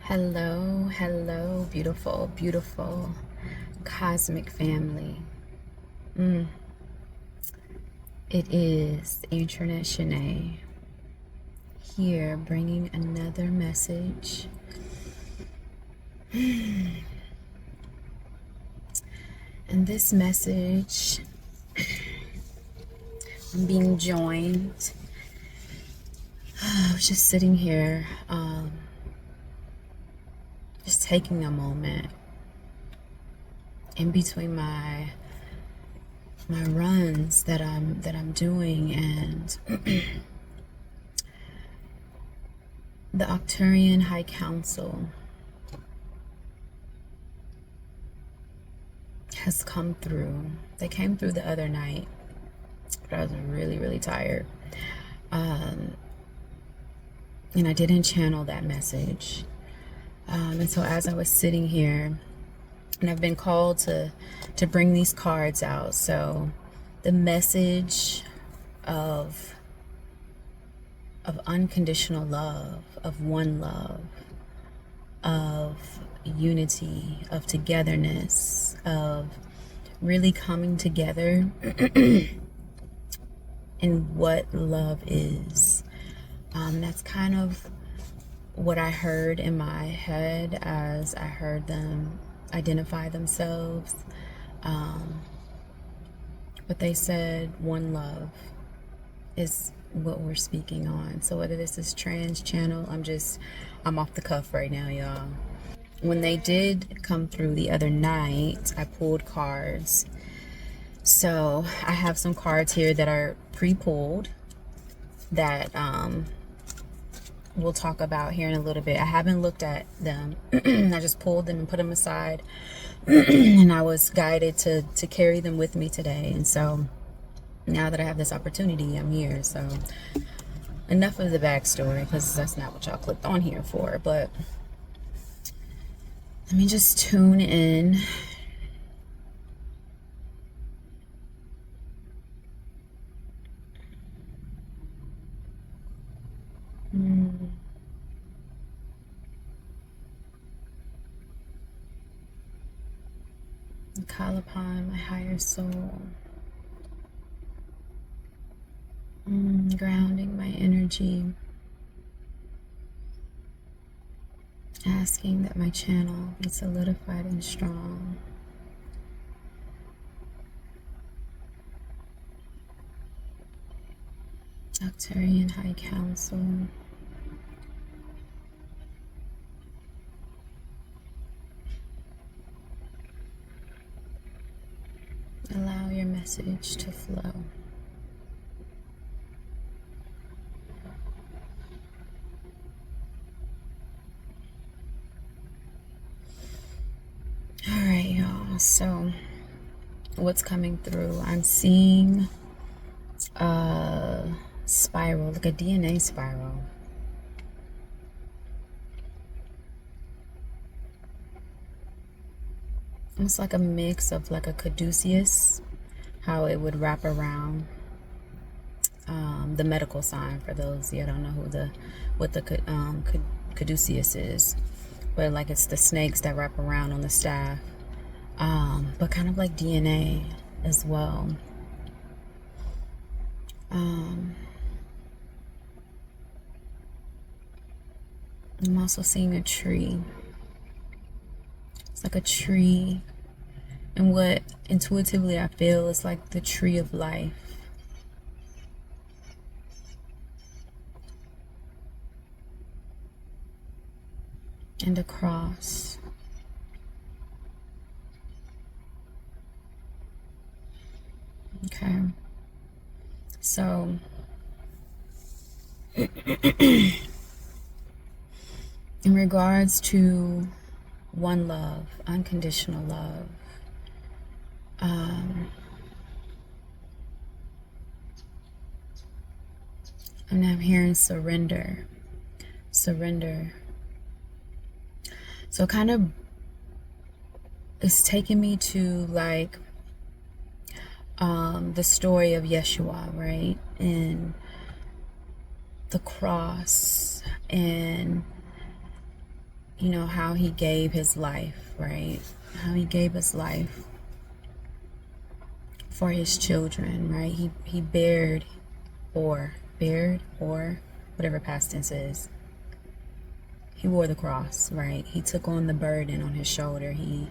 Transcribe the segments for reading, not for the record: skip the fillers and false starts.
Hello, hello, beautiful, beautiful cosmic family. It is Antrinette and I here bringing another message. And this message, I'm being joined. I was just sitting here, just taking a moment in between my runs that I'm doing, and the Arcturian High Council has come through. They came through the other night, but I was really tired. And I didn't channel that message. And so as I was sitting here, and I've been called to bring these cards out. So the message of unconditional love, of one love, of unity, of togetherness, of really coming together in what love is. That's kind of what I heard in my head as I heard them identify themselves. But they said one love is what we're speaking on. So whether this is trans channel, I'm off the cuff right now, y'all. When they did come through the other night, I pulled cards. So I have some cards here that are pre-pulled that we'll talk about here in a little bit. I haven't looked at them. I just pulled them and put them aside. And I was guided to carry them with me today. And so now that I have this opportunity, I'm here. So enough of the backstory, because that's not what y'all clicked on here for. But let me just tune in. Call upon my higher soul. Grounding my energy. Asking that my channel be solidified and strong. Arcturian High Council. Allow your message to flow. All right, y'all. So what's coming through? I'm seeing a spiral, like a DNA spiral. Almost like a mix of like a caduceus, how it would wrap around the medical sign. For those you don't know what the caduceus is, but like it's the snakes that wrap around on the staff, but kind of like DNA as well. I'm also seeing a tree. It's like a tree, and what intuitively I feel is like the tree of life. And a cross. Okay. So in regards to one love, unconditional love, and I'm hearing surrender. So kind of it's taking me to like the story of Yeshua, right? And the cross, and you know, how he gave his life, right? How he gave his life for his children, right? He bared or whatever past tense is. He wore the cross, right? He took on the burden on his shoulder. He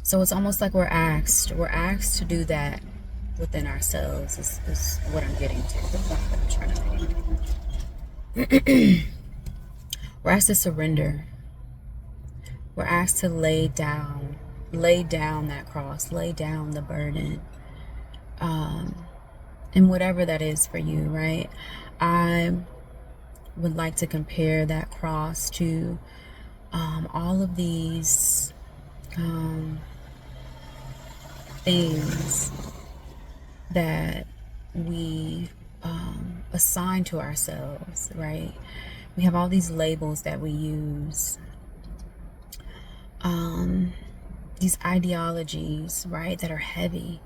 so it's almost like we're asked to do that within ourselves is what I'm getting to, the point that I'm trying to make. We're asked to surrender. We're asked to lay down that cross, lay down the burden, and whatever that is for you, right? I would like to compare that cross to all of these things that we assign to ourselves, right? We have all these labels that we use, these ideologies, right, that are heavy,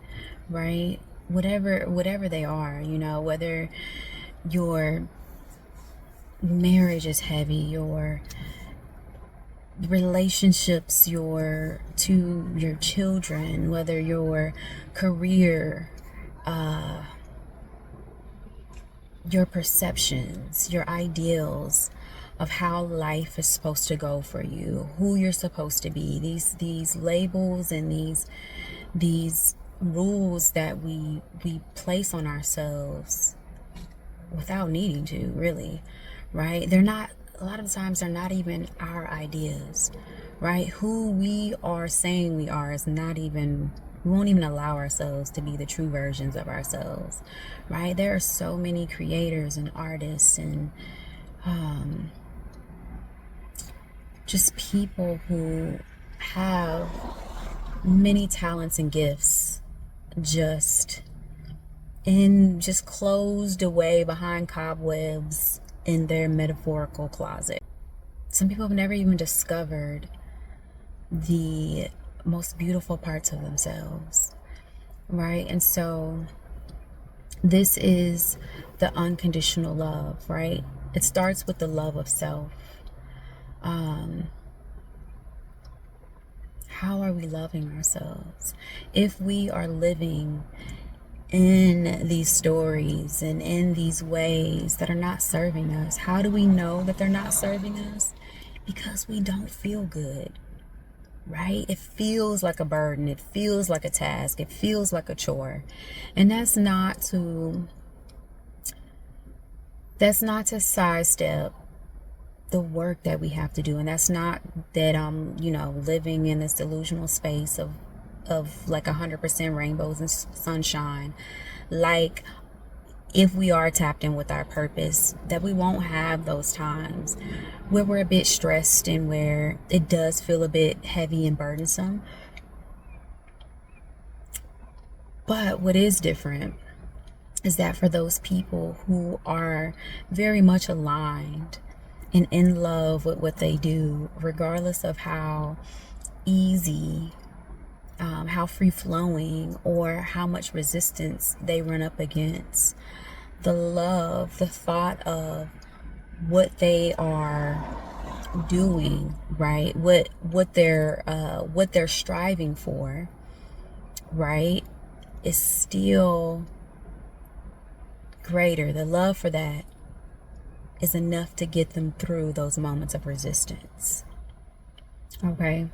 right? Whatever they are, you know, whether your marriage is heavy, your relationships, your children, whether your career, your perceptions, your ideals of how life is supposed to go for you, who you're supposed to be, these labels and these rules that we place on ourselves without needing to, really, right? They're not, a lot of times they're not even our ideas, right? Who we are saying we are is not even, we won't even allow ourselves to be the true versions of ourselves, right? There are so many creators and artists and just people who have many talents and gifts just closed away behind cobwebs in their metaphorical closet. Some people have never even discovered the most beautiful parts of themselves, right? And so this is the unconditional love, right? It starts with the love of self. How are we loving ourselves? If we are living in these stories and in these ways that are not serving us, how do we know that they're not serving us? Because we don't feel good, right? It feels like a burden. It feels like a task. It feels like a chore. And that's not to sidestep the work that we have to do. And that's not that you know, living in this delusional space of like 100% rainbows and sunshine. Like, if we are tapped in with our purpose, that we won't have those times where we're a bit stressed and where it does feel a bit heavy and burdensome. But what is different is that for those people who are very much aligned and in love with what they do, regardless of how easy, how free-flowing, or how much resistance they run up against, the love, the thought of what they are doing, right? What they're striving for, right, is still greater. The love for that is enough to get them through those moments of resistance. Okay.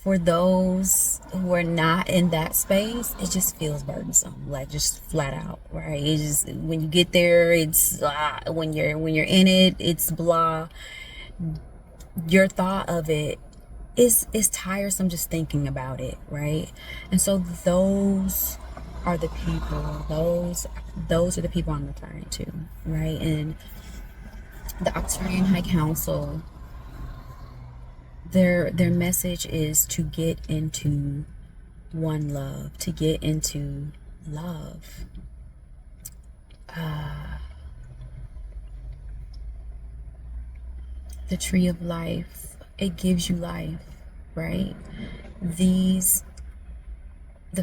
For those who are not in that space, it just feels burdensome, like just flat out, right? It's just, when you get there, it's when you're in it, it's blah. Your thought of it is tiresome just thinking about it, right? And so those are the people. Those are the people I'm referring to, right? And the Arcturian High Council, their message is to get into one love, to get into love. The tree of life, it gives you life, right? The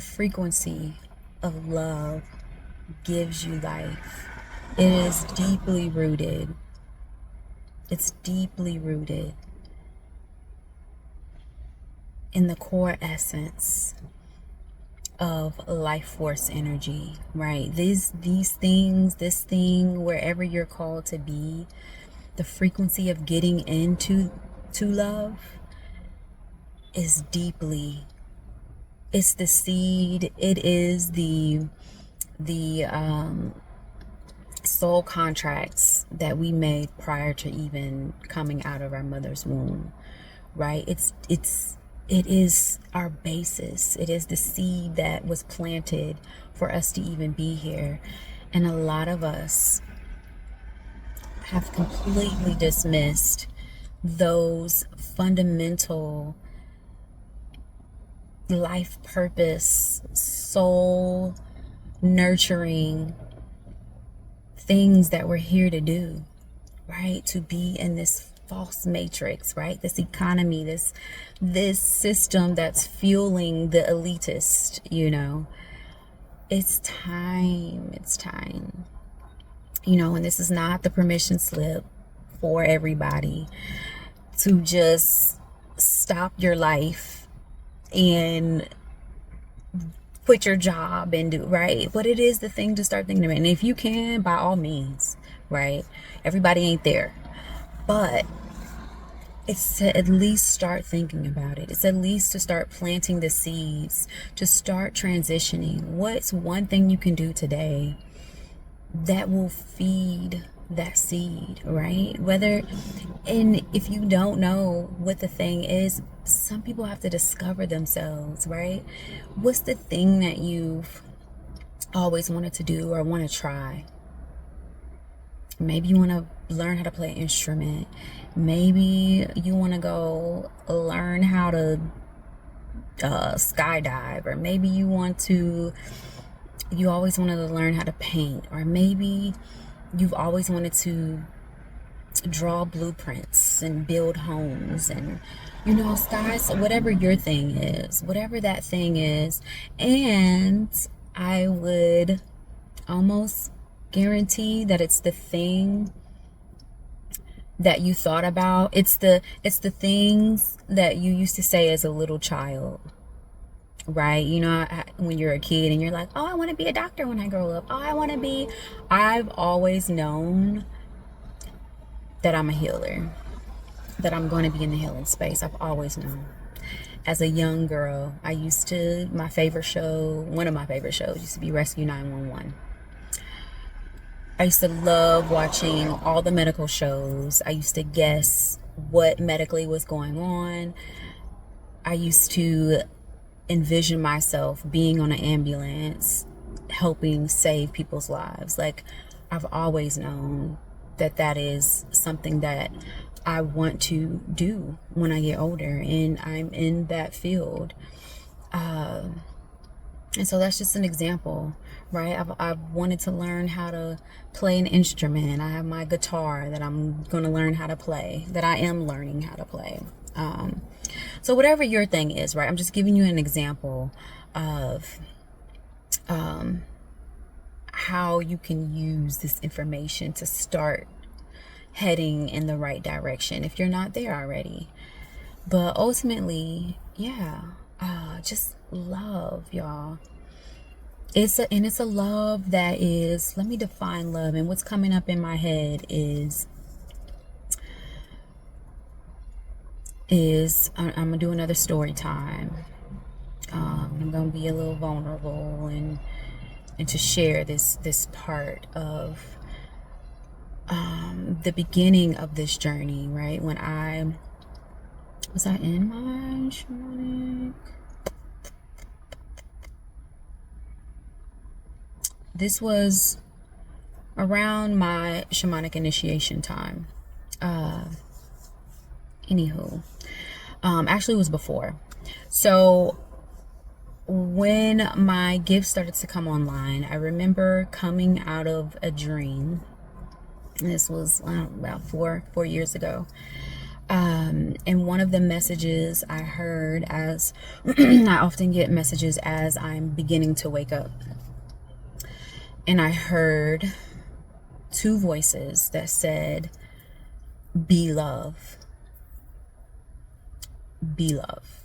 frequency of love gives you life. It is deeply rooted. It's deeply rooted in the core essence of life force energy, right? These things, this thing, wherever you're called to be, the frequency of getting into love is deeply, it's the seed, it is the soul contracts that we made prior to even coming out of our mother's womb, right? It is our basis. It is the seed that was planted for us to even be here. And a lot of us have completely dismissed those fundamental life purpose, soul nurturing things that we're here to do, right? To be in this false matrix, right? This economy, this system that's fueling the elitist, you know. It's time. It's time. You know, and this is not the permission slip for everybody to just stop your life and quit your job and do, right? But it is the thing to start thinking about. And if you can, by all means, right? Everybody ain't there. But it's to at least start thinking about it. It's at least to start planting the seeds, to start transitioning. What's one thing you can do today that will feed that seed, right? And if you don't know what the thing is, some people have to discover themselves, right? What's the thing that you've always wanted to do or want to try? Maybe you want to learn how to play an instrument. Maybe you want to go learn how to skydive, or maybe you always wanted to learn how to paint, or maybe you've always wanted to draw blueprints and build homes, and skies, whatever your thing is, whatever that thing is. And I would almost guarantee that it's the thing that you thought about. It's the things that you used to say as a little child, right? When you're a kid and you're like, oh, I want to be a doctor when I grow up. I've always known that I'm a healer, that I'm going to be in the healing space. I've always known. As a young girl, one of my favorite shows used to be Rescue 911. I used to love watching all the medical shows. I used to guess what medically was going on. I used to envision myself being on an ambulance, helping save people's lives. Like, I've always known that is something that I want to do when I get older, and I'm in that field. And so that's just an example, right? I've wanted to learn how to play an instrument. I have my guitar that I'm going to learn how to play, that I am learning how to play. So whatever your thing is, right? I'm just giving you an example of how you can use this information to start heading in the right direction if you're not there already. But ultimately, just love, y'all. It's a love that is, let me define love. And what's coming up in my head is I'm gonna do another story time. I'm gonna be a little vulnerable and to share this part of the beginning of this journey, right? When was I in my shamanic? This was around my shamanic initiation time. Actually it was before. So when my gifts started to come online, I remember coming out of a dream. This was about 4 years ago. And one of the messages I heard, as I often get messages as I'm beginning to wake up, and I heard two voices that said, be love, be love,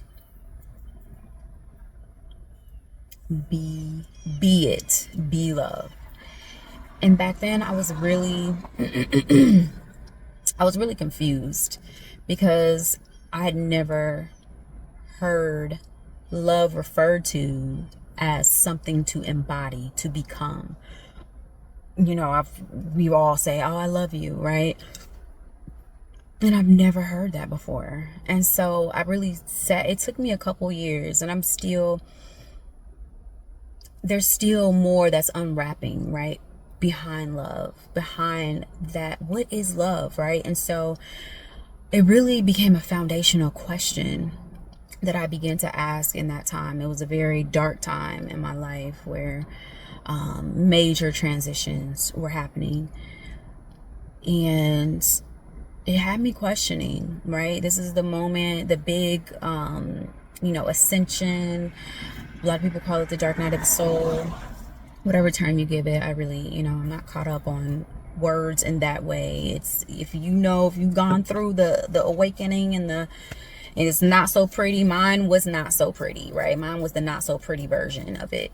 be it, be love. And back then I was really confused, because I had never heard love referred to as something to embody, to become. You know, we all say, oh, I love you, right? And I've never heard that before. And so I really it took me a couple years, and there's still more that's unwrapping, right? Behind love, behind that, what is love, right? And so it really became a foundational question that I began to ask in that time. It was a very dark time in my life where major transitions were happening, and it had me questioning, right? This is the moment, the big, ascension. A lot of people call it the dark night of the soul, whatever term you give it. I really, I'm not caught up on words in that way. It's, if you've gone through the awakening and it's not so pretty. Mine was not so pretty, right? Mine was the not so pretty version of it.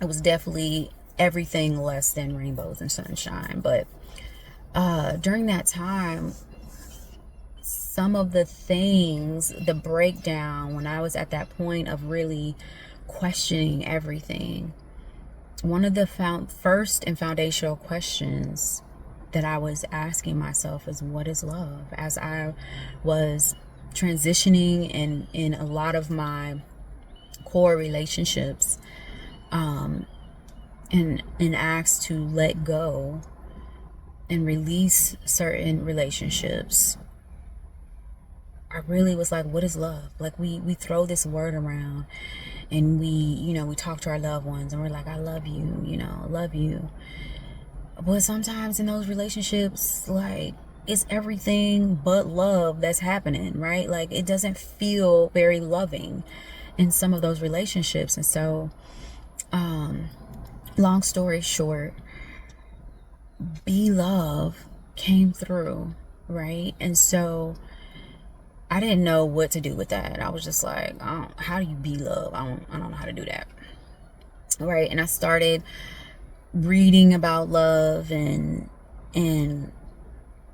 It was definitely everything less than rainbows and sunshine. But during that time, some of the things, the breakdown, when I was at that point of really questioning everything, one of the first and foundational questions that I was asking myself is, what is love? As I was transitioning in a lot of my core relationships, and asked to let go and release certain relationships, I really was like, what is love? Like, we throw this word around, and we talk to our loved ones, and we're like, I love you, I love you. But sometimes in those relationships, like, it's everything but love that's happening, right? Like, it doesn't feel very loving in some of those relationships. And so, long story short, be love came through, right? And so I didn't know what to do with that. I was just like, how do you be love? I don't know how to do that, right? And I started reading about love and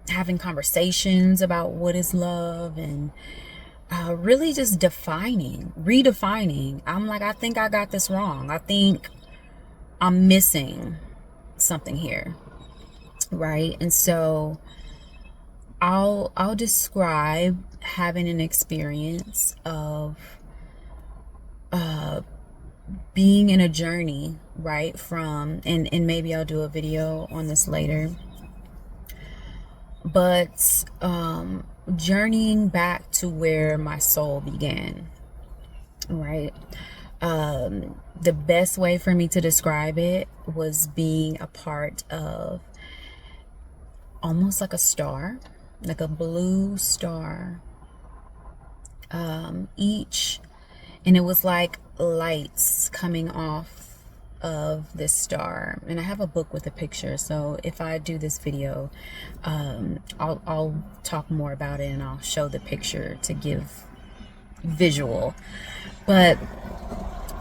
having conversations about what is love, and really just redefining. I'm like, I think I got this wrong. I think I'm missing something here, right? And so I'll describe having an experience of being in a journey, right? From, and maybe I'll do a video on this later, but journeying back to where my soul began, right? The best way for me to describe it was being a part of almost like a star, like a blue star, and it was like lights coming off of this star. And I have a book with a picture, so if I do this video, I'll talk more about it, and I'll show the picture to give visual. But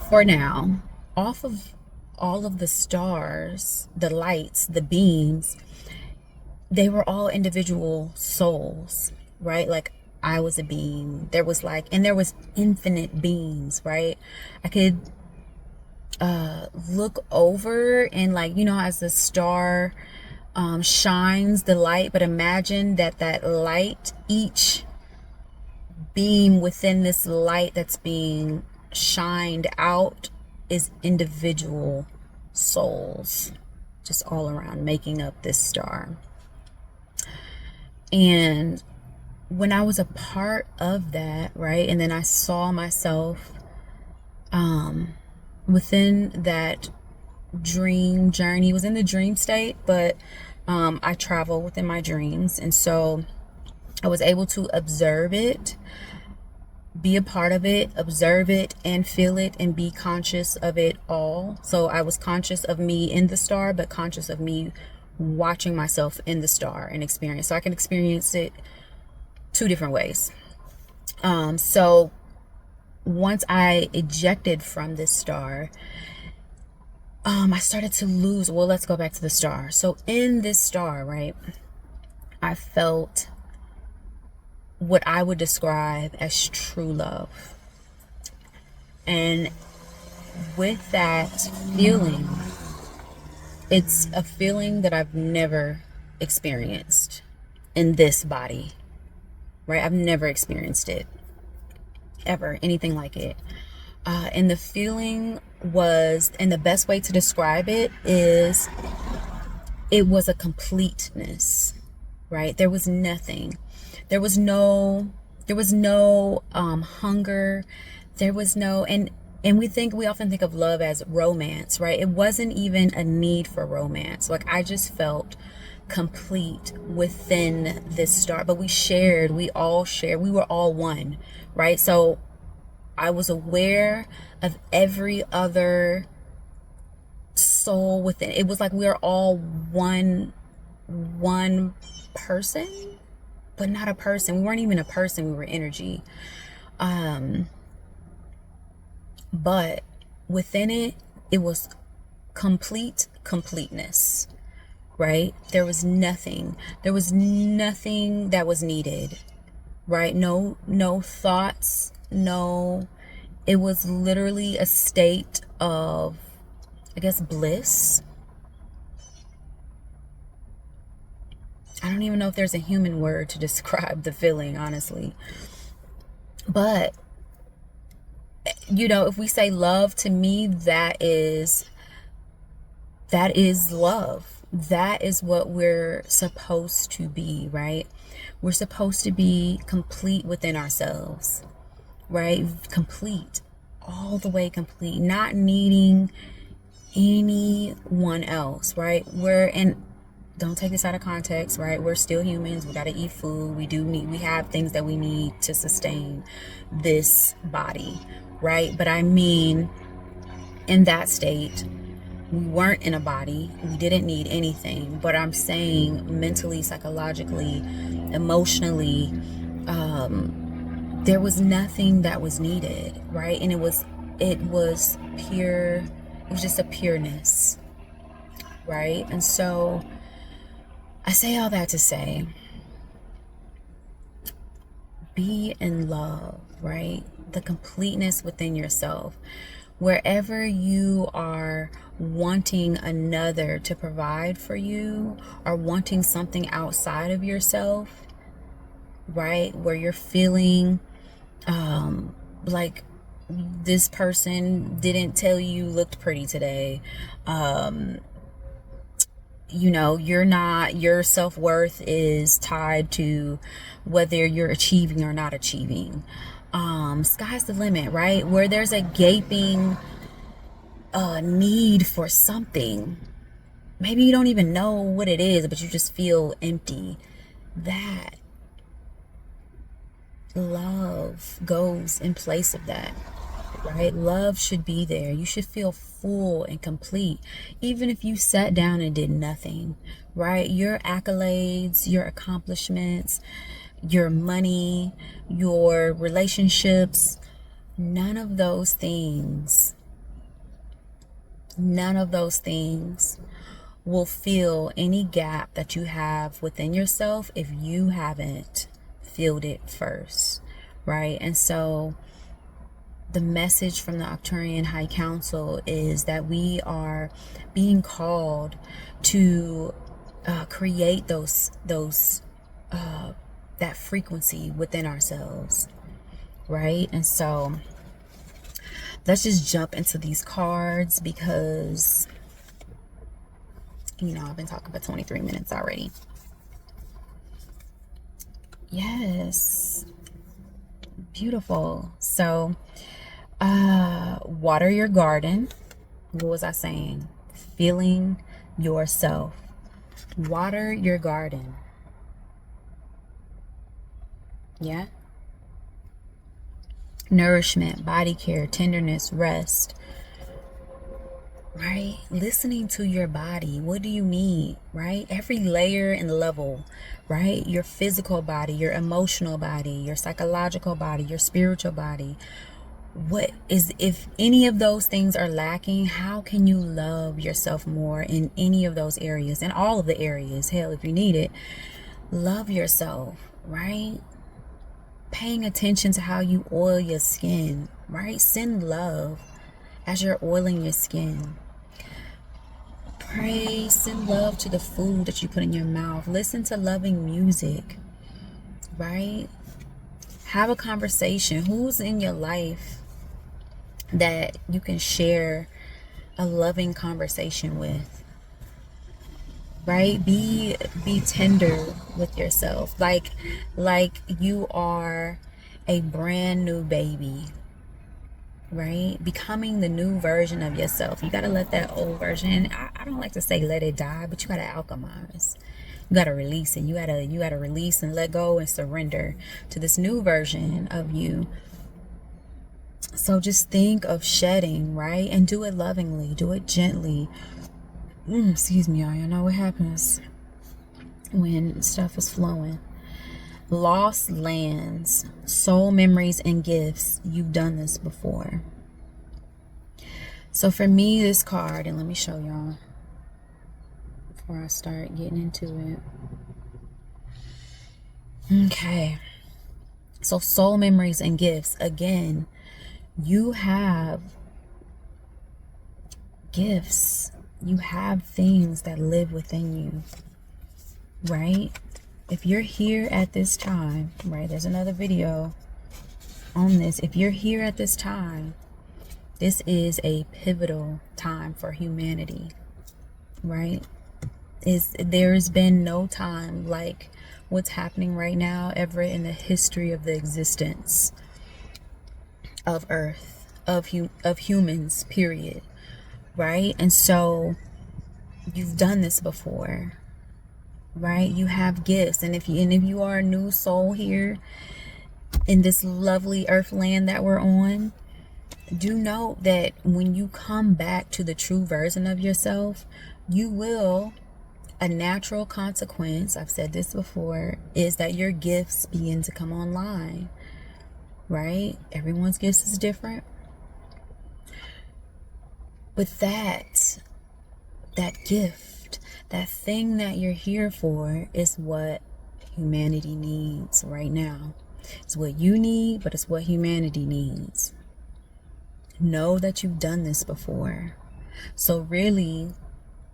for now, off of all of the stars, the lights, the beams, they were all individual souls, right? Like, I was a beam. There was infinite beams, right? I could look over, and as the star shines the light, but imagine that light, each beam within this light that's being shined out is individual souls, just all around, making up this star. And when I was a part of that, right, and then I saw myself within that dream journey, was in the dream state, but I travel within my dreams, and so I was able to observe it, be a part of it, observe it and feel it, and be conscious of it all. So I was conscious of me in the star, but conscious of me watching myself in the star and experience. So I can experience it two different ways. So once I ejected from this star, I started to lose. Well, let's go back to the star. So in this star, right, I felt what I would describe as true love. And with that feeling, it's a feeling that I've never experienced in this body, right? I've never experienced it ever, anything like it. And the feeling was, and the best way to describe it is, it was a completeness, right? There was nothing. There was no hunger. There was no, and we often think of love as romance, right? It wasn't even a need for romance. Like, I just felt complete within this star. But we all shared, we were all one, right? So I was aware of every other soul within. It was like we were all one person, but not a person. We weren't even a person, we were energy. But within it, it was completeness, right? There was nothing that was needed, right? No thoughts, no. It was literally a state of, I guess, bliss. I don't even know if there's a human word to describe the feeling, honestly. But if we say love, to me, that is love. That is what we're supposed to be, right? We're supposed to be complete within ourselves, right? Complete, all the way complete, not needing anyone else, right? Don't take this out of context, right? We're still humans. We got to eat food. We have things that we need to sustain this body, right? But I mean, in that state, we weren't in a body. We didn't need anything. But I'm saying mentally, psychologically, emotionally, there was nothing that was needed, right? And it was pure. It was just a pureness, right? And so I say all that to say, be in love, right? The completeness within yourself. Wherever you are wanting another to provide for you, or wanting something outside of yourself, right? Where you're feeling like this person didn't tell you looked pretty today. Your self-worth is tied to whether you're achieving or not achieving. Sky's the limit, right? Where there's a gaping need for something. Maybe you don't even know what it is, but you just feel empty. That love goes in place of that, right? Love should be there. You should feel full and complete, even if you sat down and did nothing, right? Your accolades, your accomplishments, your money, your relationships, none of those things will fill any gap that you have within yourself if you haven't filled it first, right? And so the message from the Arcturian High Council is that we are being called to create that frequency within ourselves, right? And so let's just jump into these cards, because I've been talking for 23 minutes already. Yes, beautiful. So water your garden. What was I saying? Feeling yourself. Water your garden. Yeah. Nourishment, body care, tenderness, rest. right? Listening to your body. What do you need, right? Every layer and level, right? Your physical body, your emotional body, your psychological body, your spiritual body. What is, if any of those things are lacking, how can you love yourself more in any of those areas, in all of the areas? Hell, if you need it, love yourself, right? Paying attention to how you oil your skin, right? Send love as you're oiling your skin. Pray, send love to the food that you put in your mouth. Listen to loving music, right? Have a conversation. Who's in your life that you can share a loving conversation with, right? Be tender with yourself, like you are a brand new baby, right? Becoming the new version of yourself. You got to let that old version, I don't like to say let it die, but you got to alchemize. You got to release it. You got to release and let go and surrender to this new version of you. So just think of shedding, right? And do it lovingly, do it gently. Excuse me, y'all. You know what happens when stuff is flowing. Lost lands, soul memories, and gifts. You've done this before. So for me, this card, and let me show y'all before I start getting into it. Okay. So soul memories and gifts. Again, you have gifts. You have things that live within you, right? If you're here at this time, right, there's another video on this. If you're here at this time, this is a pivotal time for humanity, right? There's been no time like what's happening right now ever in the history of the existence of Earth, of humans, period, right? And so you've done this before, right? You have gifts, and if you are a new soul here in this lovely earth land that we're on, do note that when you come back to the true version of yourself, you will, a natural consequence, I've said this before, is that your gifts begin to come online, right? Everyone's gifts is different, but that gift, that thing that you're here for, is what humanity needs right now. It's what you need, but it's what humanity needs. Know that you've done this before. So really,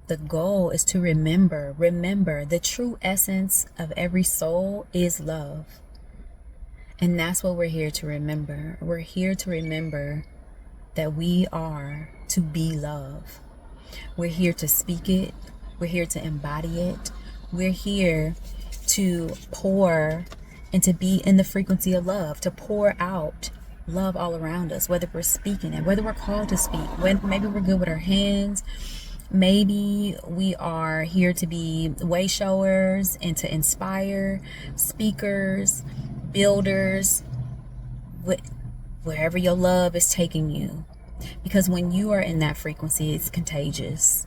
the goal is to remember the true essence of every soul is love. And that's what we're here to remember. We're here to remember that we are to be love. We're here to speak it. We're here to embody it. We're here to pour and to be in the frequency of love, to pour out love all around us, whether we're speaking it, whether we're called to speak, when maybe we're good with our hands, maybe we are here to be way showers and to inspire, speakers, builders, wherever your love is taking you. Because when you are in that frequency, it's contagious,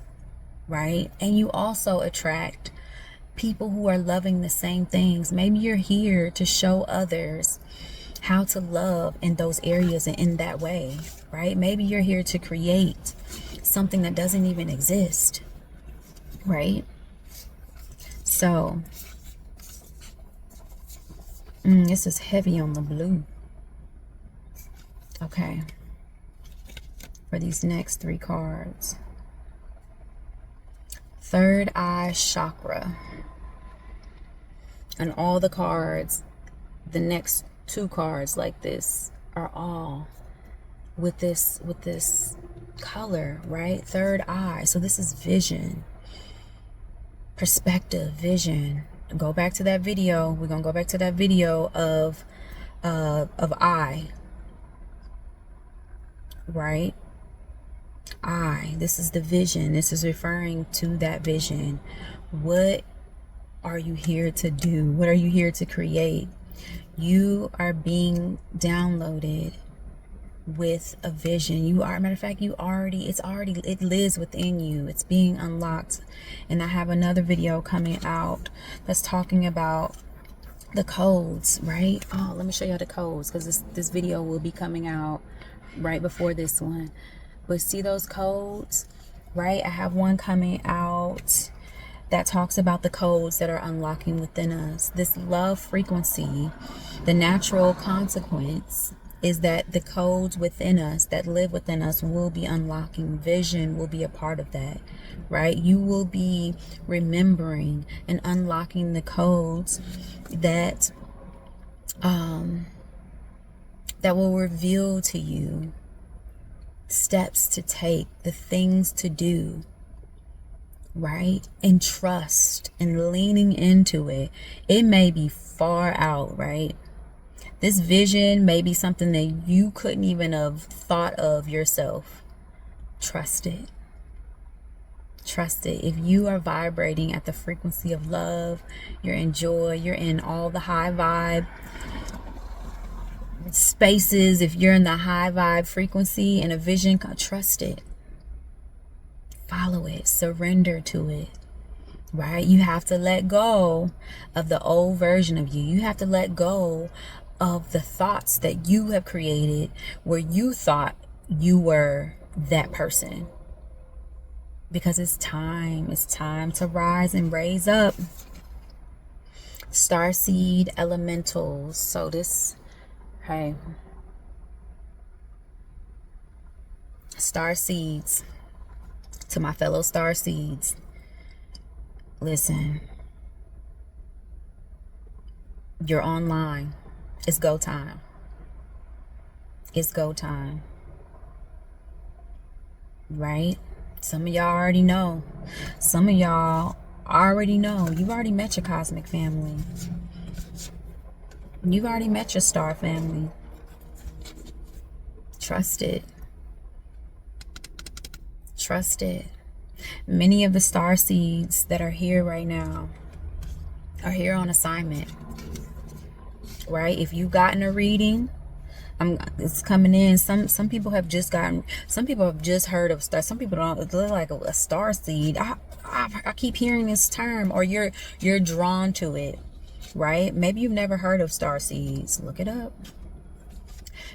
right? And you also attract people who are loving the same things. Maybe you're here to show others how to love in those areas and in that way, right? Maybe you're here to create something that doesn't even exist, right? So this is heavy on the blue. Okay, for these next 3 cards. Third eye chakra. And all the cards, the next 2 cards like this, are all with this color, right? Third eye. So this is vision, perspective, vision. Go back to that video. We're gonna go back to that video of eye, right? Eye. This is the vision. This is referring to that vision. What are you here to do? What are you here to create? You are being downloaded with a vision. You are, matter of fact, it lives within you. It's being unlocked. And I have another video coming out that's talking about the codes, right? Oh, let me show you the codes, because this video will be coming out right before this one. But see those codes, right? I have one coming out that talks about the codes that are unlocking within us. This love frequency, the natural consequence is that the codes within us that live within us will be unlocking. Vision will be a part of that, right? You will be remembering and unlocking the codes that that will reveal to you steps to take, the things to do, right? And trust and leaning into it. It may be far out, right? This vision may be something that you couldn't even have thought of yourself. Trust it. Trust it. If you are vibrating at the frequency of love, you're in joy, you're in all the high vibe spaces, if you're in the high vibe frequency and a vision, trust it. Follow it. Surrender to it. Right? You have to let go of the old version of you. You have to let go of the thoughts that you have created where you thought you were that person. Because it's time to rise and raise up. Starseed elementals. So this, hey, star seeds, to my fellow star seeds, listen, you're online. It's go time. It's go time. Right? Some of y'all already know. Some of y'all already know. You've already met your cosmic family. You've already met your star family. Trust it. Trust it. Many of the star seeds that are here right now are here on assignment. Right? If you've gotten a reading, it's coming in. Some people have just gotten. Some people have just heard of star. Some people don't. It looks like a star seed. I keep hearing this term, or you're drawn to it, right? Maybe you've never heard of star seeds. Look it up.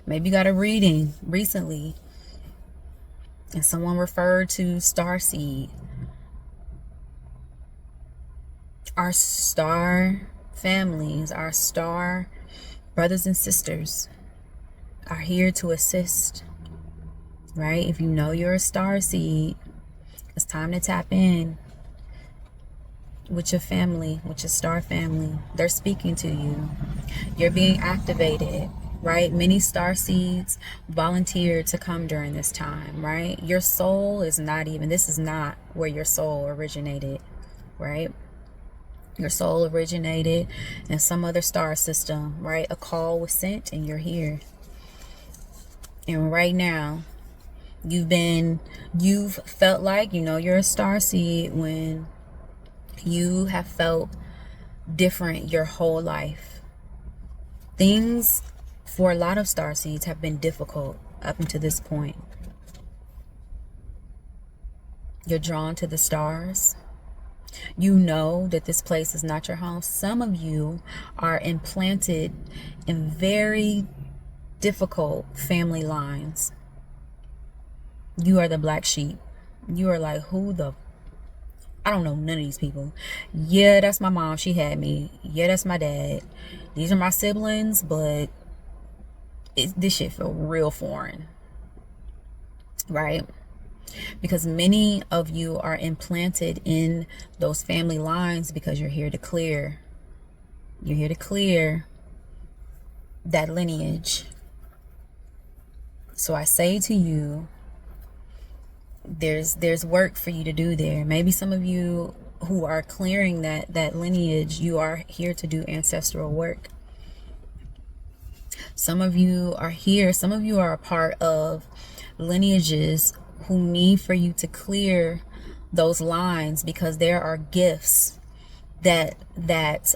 Maybe you got a reading recently, and someone referred to star seed. Our star families, our star brothers and sisters are here to assist, right? If you know you're a star seed, it's time to tap in with your family, with your star family. They're speaking to you. You're being activated, right? Many star seeds volunteered to come during this time, right? Your soul is not even, this is not where your soul originated, right? Your soul originated in some other star system, right? A call was sent and you're here. And right now, you've felt like, you're a star seed when you have felt different your whole life. Things for a lot of star seeds have been difficult up until this point. You're drawn to the stars. You know that this place is not your home. Some of you are implanted in very difficult family lines. You are the black sheep. You are like, I don't know none of these people. Yeah, that's my mom. She had me. Yeah, that's my dad. These are my siblings, but this shit feel real foreign. Right? Because many of you are implanted in those family lines because you're here to clear. You're here to clear that lineage. So I say to you, there's work for you to do there. Maybe some of you who are clearing that lineage, you are here to do ancestral work. Some of you are here. Some of you are a part of lineages who need for you to clear those lines, because there are gifts that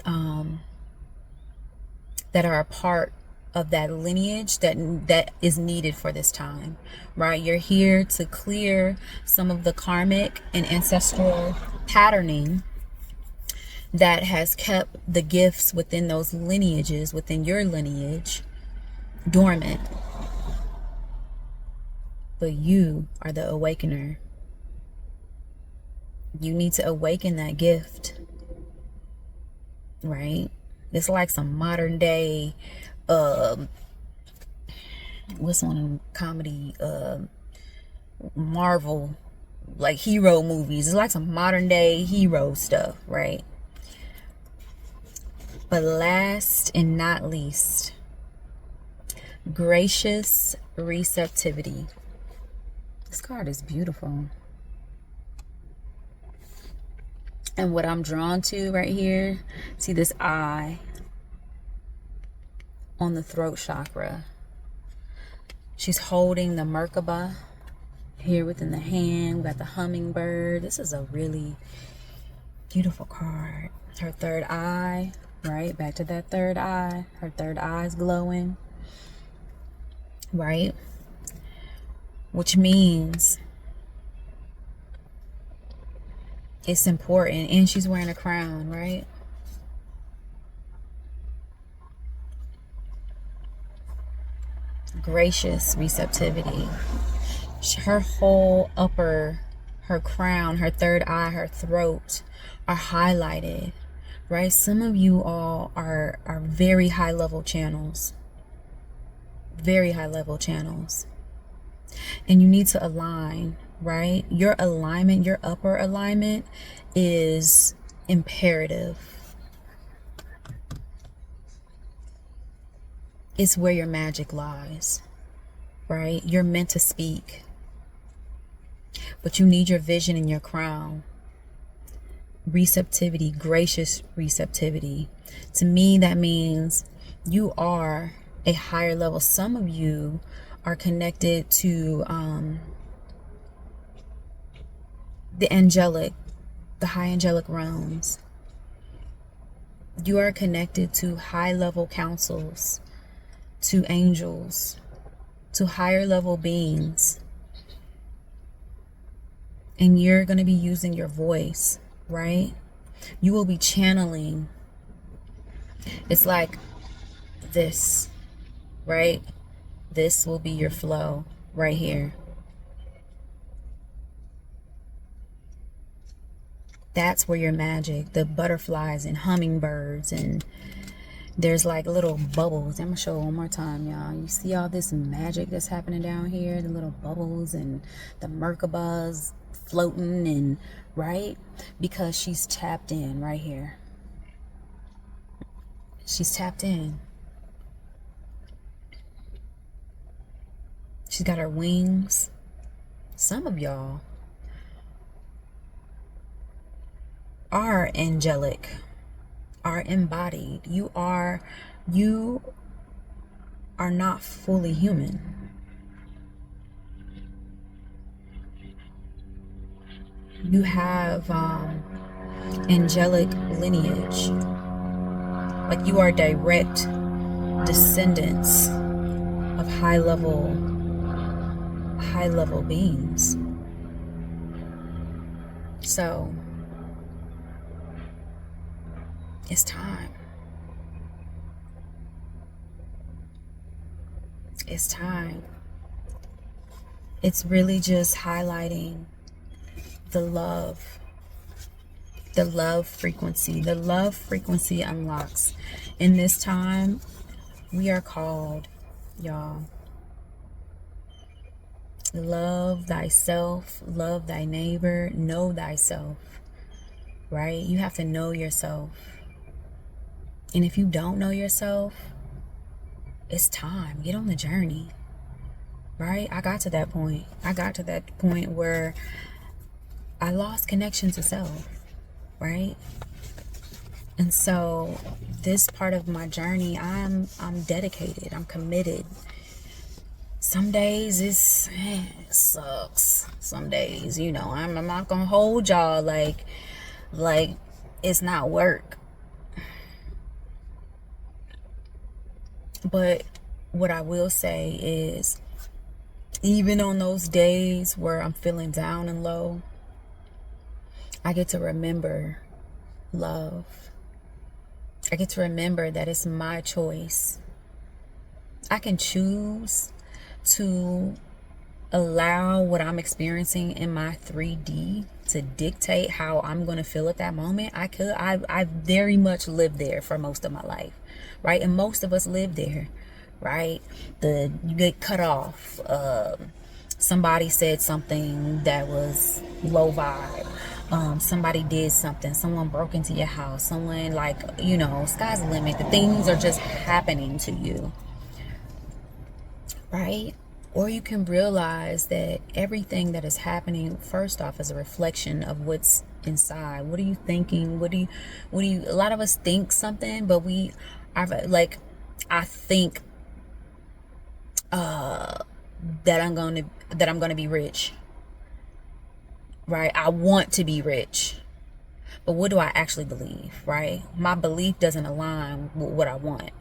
are a part of that lineage that is needed for this time, right? You're here to clear some of the karmic and ancestral patterning that has kept the gifts within those lineages, within your lineage, dormant. But you are the awakener. You need to awaken that gift, right? It's like some modern day, what's one of them comedy, Marvel, like hero movies. It's like some modern day hero stuff, right? But last and not least, gracious receptivity. This card is beautiful. And what I'm drawn to right here, see this eye on the throat chakra. She's holding the Merkaba here within the hand. We got the hummingbird. This is a really beautiful card. Her third eye, right? Back to that third eye. Her third eye is glowing, right? Which means it's important. And she's wearing a crown, right? Gracious receptivity. Her whole upper, her crown, her third eye, her throat are highlighted, right? Some of you all are very high level channels. Very high level channels. And you need to align, right? Your alignment, your upper alignment is imperative. It's where your magic lies, right? You're meant to speak, but you need your vision and your crown. Receptivity, gracious receptivity. To me, that means you are a higher level. Some of you are connected to the angelic, the high angelic realms. You are connected to high level councils, to angels, to higher level beings. And you're going to be using your voice, right? You will be channeling. It's like this, right? This will be your flow right here. That's where your magic, the butterflies and hummingbirds, and there's like little bubbles. I'm gonna show it one more time, y'all. You see all this magic that's happening down here, the little bubbles and the Merkabas floating, and right? Because she's tapped in right here. She's tapped in. She's got her wings. Some of y'all are angelic, are embodied. You are not fully human. You have angelic lineage. Like you are direct descendants of high level beings. So it's time. It's time. It's really just highlighting the love frequency. The love frequency unlocks. In this time, we are called, y'all, love thyself, love thy neighbor, know thyself, right? You have to know yourself. And if you don't know yourself, it's time. Get on the journey, right? I got to that point. I got to that point where I lost connection to self, right? And so this part of my journey, I'm dedicated. I'm committed. Some days it sucks. Some days, you know, I'm not gonna hold y'all like it's not work. But what I will say is, even on those days where I'm feeling down and low, I get to remember love. I get to remember that it's my choice. I can choose to allow what I'm experiencing in my 3D to dictate how I'm going to feel at that moment. I very much lived there for most of my life, right? And most of us live there, right? You get cut off. Somebody said something that was low vibe. Somebody did something. Someone broke into your house. Someone, like, sky's the limit. The things are just happening to you, right? Or you can realize that everything that is happening, first off, is a reflection of what's inside. What are you thinking? A lot of us think something, but I think that I'm going to be rich, right? I want to be rich. But what do I actually believe, right? My belief doesn't align with what I want,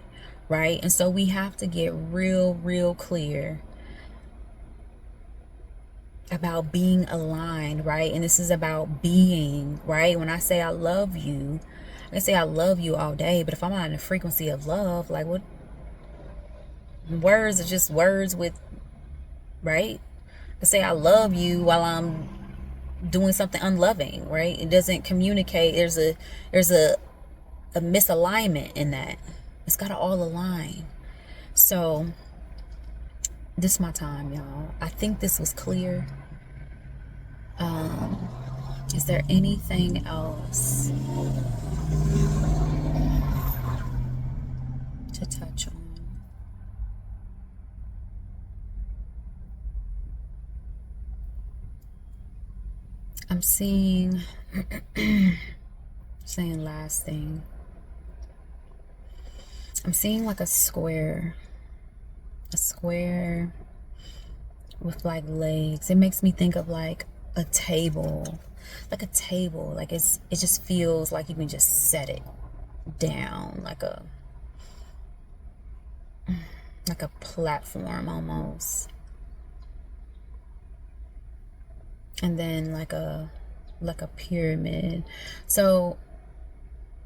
right? And so we have to get real clear about being aligned, right? And this is about being, right? When I say I love you, I can say I love you all day, but if I'm not in the frequency of love, like, what? Words are just words with, right? I say I love you while I'm doing something unloving, right? It doesn't communicate. There's a misalignment in that. It's got to all align. So this is my time, y'all. I think this was clear. Is there anything else to touch on? I'm seeing saying last thing. I'm seeing like a square with like legs. It makes me think of like a table, like it just feels like you can just set it down, like a platform almost. And then like a pyramid. So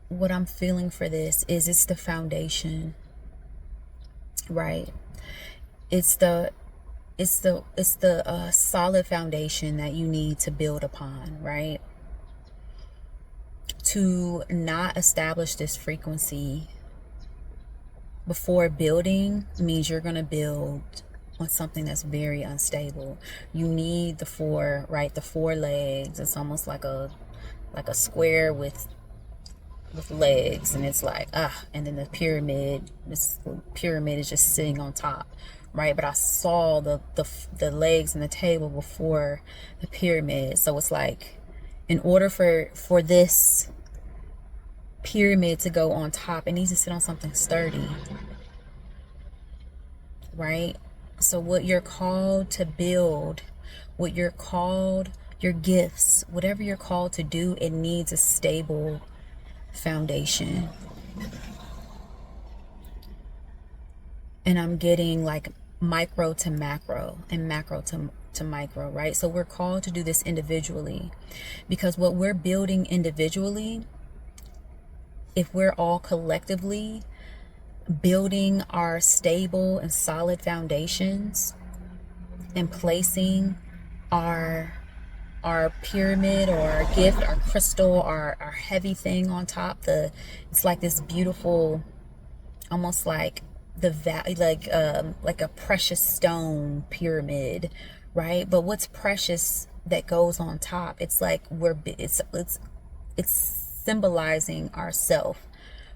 what I'm feeling for this is, it's the foundation, right? It's the solid foundation that you need to build upon, right? To not establish this frequency before building means you're going to build on something that's very unstable. You need the four, right? The four legs. It's almost like a square with legs, and it's like and then the pyramid. This pyramid is just sitting on top, right? But I saw the legs and the table before the pyramid. So it's like, in order for this pyramid to go on top, it needs to sit on something sturdy, right? So what you're called to build, your gifts, whatever you're called to do, it needs a stable foundation. And I'm getting like micro to macro and macro to micro, right? So we're called to do this individually, because what we're building individually, if we're all collectively building our stable and solid foundations and placing our pyramid or our gift, our crystal, our heavy thing on top, it's like this beautiful, almost like like a precious stone pyramid, right? But what's precious that goes on top, it's like it's symbolizing ourself,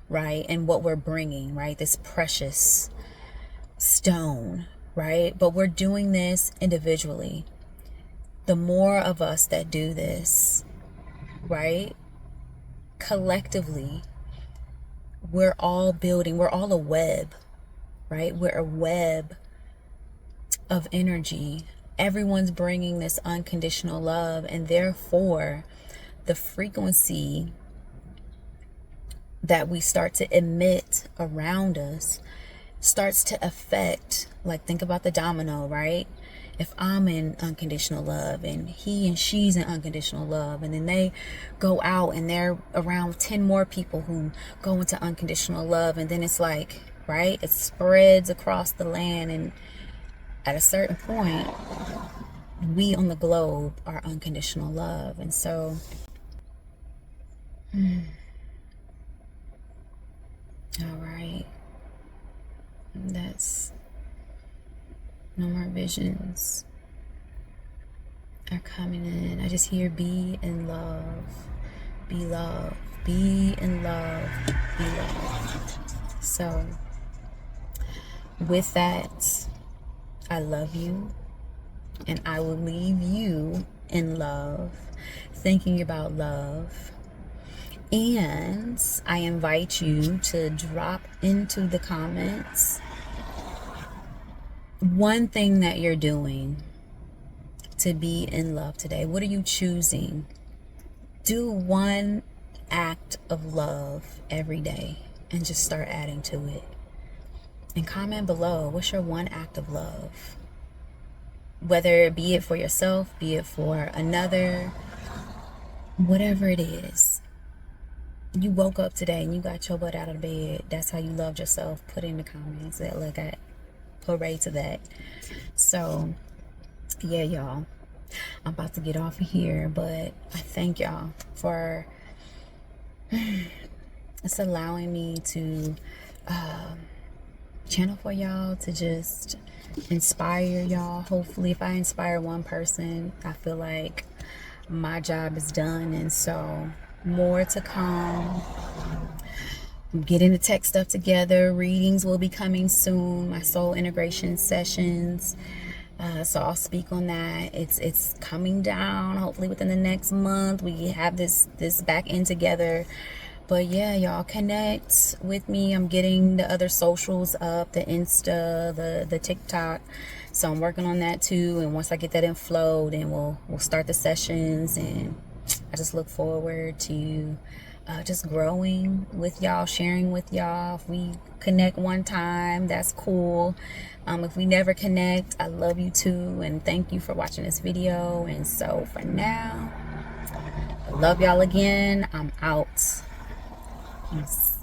right? And what we're bringing, right? This precious stone, right? But we're doing this individually. The more of us that do this, right, collectively, we're all building, we're all a web, right? We're a web of energy. Everyone's bringing this unconditional love, and therefore the frequency that we start to emit around us starts to affect, like, think about the domino, right? If I'm in unconditional love and he and she's in unconditional love, and then they go out and they're around 10 more people who go into unconditional love, and then it's like, right, it spreads across the land, and at a certain point, we on the globe are unconditional love. And so all right, that's no more visions are coming in. I just hear be in love, be love, be in love, be love. So with that, I love you, and I will leave you in love, thinking about love. And I invite you to drop into the comments one thing that you're doing to be in love today. What are you choosing? Do one act of love every day and just start adding to it. And comment below, what's your one act of love? Whether it be it for yourself, be it for another, whatever it is. You woke up today and you got your butt out of bed. That's how you loved yourself. Put in the comments that, look, I hooray to that. So yeah, y'all, I'm about to get off of here, but I thank y'all for it's allowing me to channel for y'all, to just inspire y'all. Hopefully, if I inspire one person, I feel like my job is done. And so more to come. I'm getting the tech stuff together. Readings will be coming soon, my soul integration sessions. So I'll speak on that. It's coming down hopefully within the next month. We have this back end together. But yeah, y'all connect with me. I'm getting the other socials up, the Insta, the TikTok. So I'm working on that too. And once I get that in flow, then we'll start the sessions. And I just look forward to just growing with y'all, sharing with y'all. If we connect one time, that's cool. If we never connect, I love you too, and thank you for watching this video. And so for now, I love y'all again. I'm out. Peace.